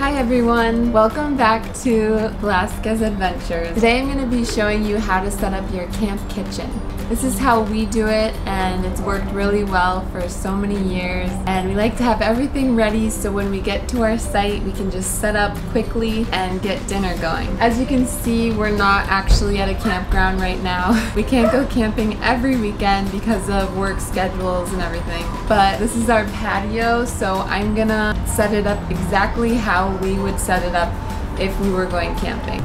Hi everyone, welcome back to Velasquez Adventures. Today I'm going to be showing you how to set up your camp kitchen. This is how we do it and it's worked really well for so many years, and we like to have everything ready so when we get to our site we can just set up quickly and get dinner going. As you can see, we're not actually at a campground right now. We can't go camping every weekend because of work schedules and everything, but this is our patio, so I'm gonna set it up exactly how we would set it up if we were going camping.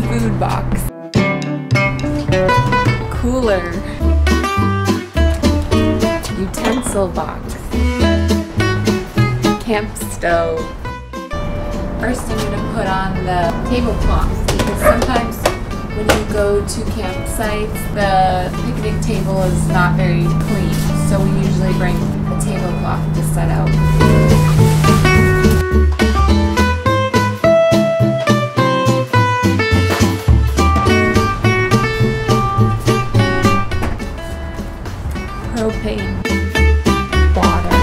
Food box, cooler, utensil box, camp stove. First I'm going to put on the tablecloth because sometimes when you go to campsites the picnic table is not very clean, so we usually bring a tablecloth to set out. Propane, water.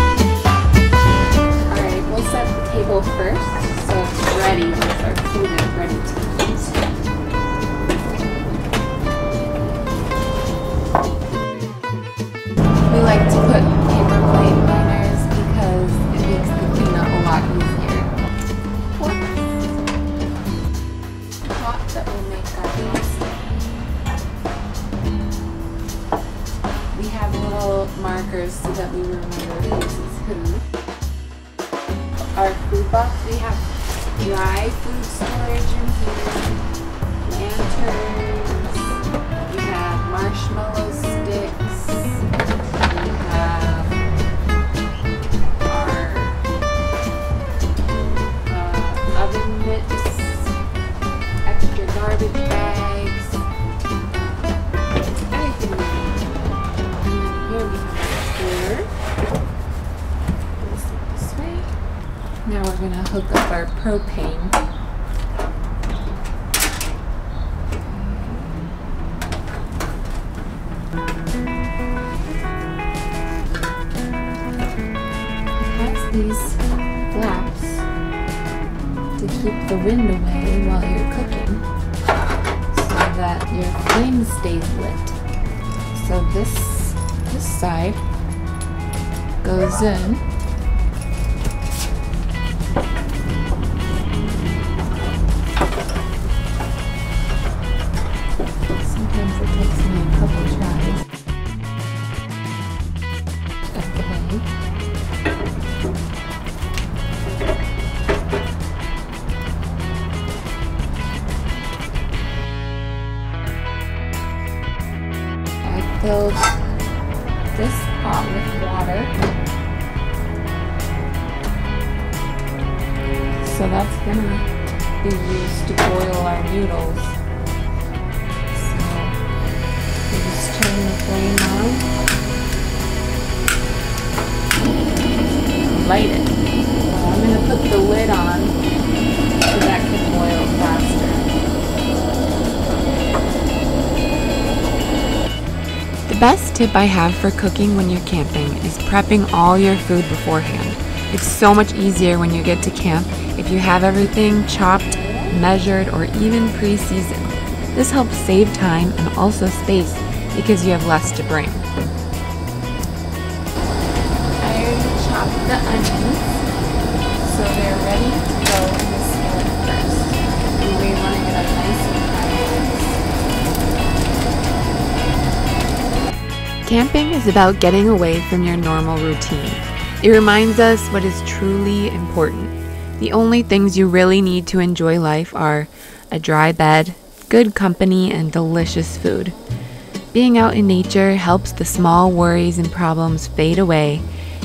Alright, we'll set the table first so it's ready once our food is ready to eat. We like to put paper plate liners because it makes the cleanup a lot easier. Pot that will make our We have little markers so that we remember whose is who. Our food box, we have dry food storage in here, lanterns, we have marshmallow sticks, we have our oven mitts, extra garbage bags, anything we need. Here we have our cooler. This way. Now we're going to hook up our propane. It has these flaps to keep the wind away while you're cooking so that your flame stays lit. So this side goes in. Sometimes it takes me a couple tries. Up the way. I filled this pot with water, so that's gonna be used to boil our noodles. So we just turn the flame on, light it. I'm gonna put the lid on so that can boil faster. The best tip I have for cooking when you're camping is prepping all your food beforehand. It's so much easier when you get to camp if you have everything chopped, measured, or even pre-seasoned. This helps save time and also space because you have less to bring. I already chopped the onions so they're ready to go in the skillet first. We want to get a nice and Camping is about getting away from your normal routine. It reminds us what is truly important. The only things you really need to enjoy life are a dry bed, good company, and delicious food. Being out in nature helps the small worries and problems fade away,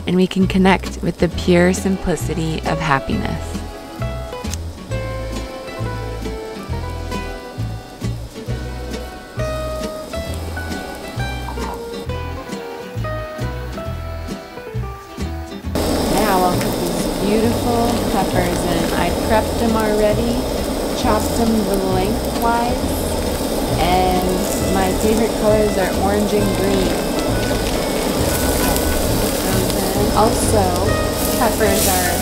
and we can connect with the pure simplicity of happiness. I'll put these beautiful peppers in. I prepped them already, chopped them lengthwise, and my favorite colors are orange and green. Also, peppers are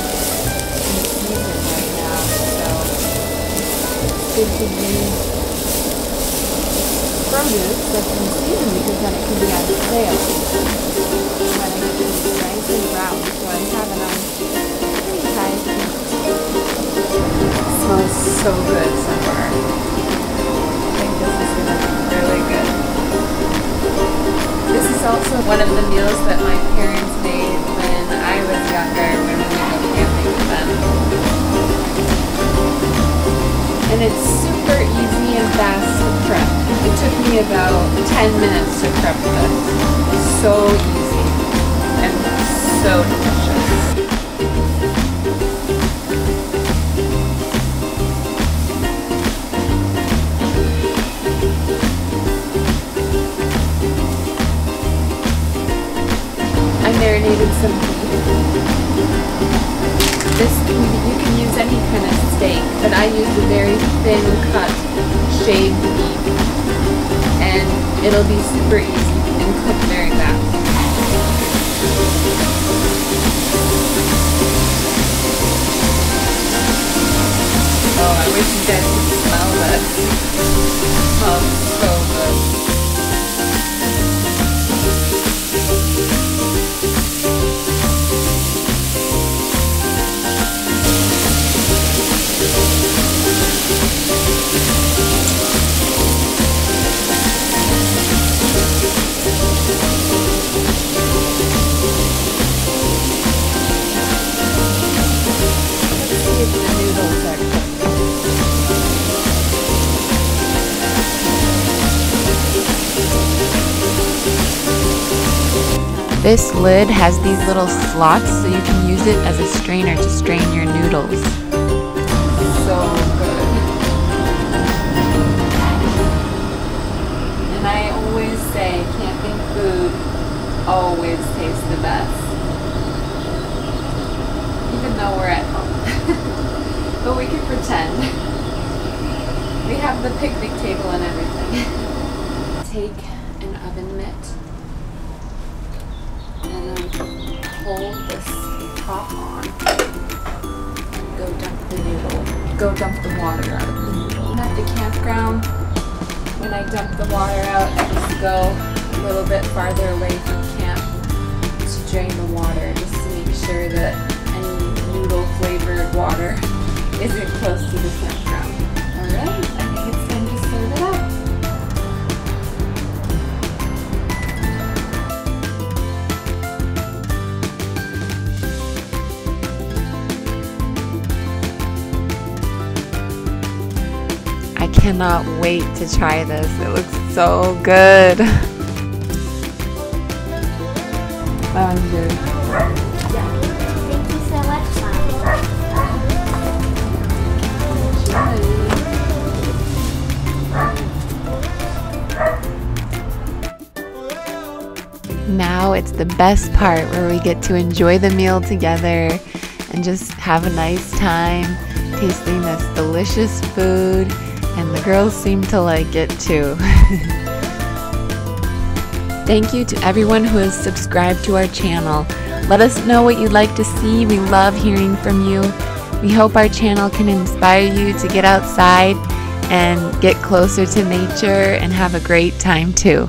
good to use produce that's in season because then it can be on sale. But it is nice and brown, so I'm having them pretty tight. It smells so good so far. I think this is going to be really good. This is also one of the meals that my parents made when I was younger, when we would go camping with them. And it's super easy and fast to prep. It took me about 10 minutes to prep this. So easy and so delicious. I marinated some beef. You can use any kind of steak, but I used a very thin cut shaved beef, and it'll be super easy and cook very fast. Oh, I wish you guys could smell this. It smells so good. This lid has these little slots so you can use it as a strainer to strain your noodles. So good. And I always say camping food always tastes the best. Even though we're at home. But we can pretend. We have the picnic table and everything. Take an oven mitt and then hold this top on. Go dump the noodle. Go dump the water out of the noodle. At the campground, when I dump the water out, I just go a little bit farther away from camp to drain the water, just to make sure that any noodle flavored water isn't close to the campground. Alright, I think it's time to serve it up. I cannot wait to try this. It looks so good. Lavender. Thank you so much, Now it's the best part where we get to enjoy the meal together and just have a nice time tasting this delicious food, and the girls seem to like it too. Thank you to everyone who has subscribed to our channel. Let us know what you'd like to see. We love hearing from you. We hope our channel can inspire you to get outside and get closer to nature and have a great time too.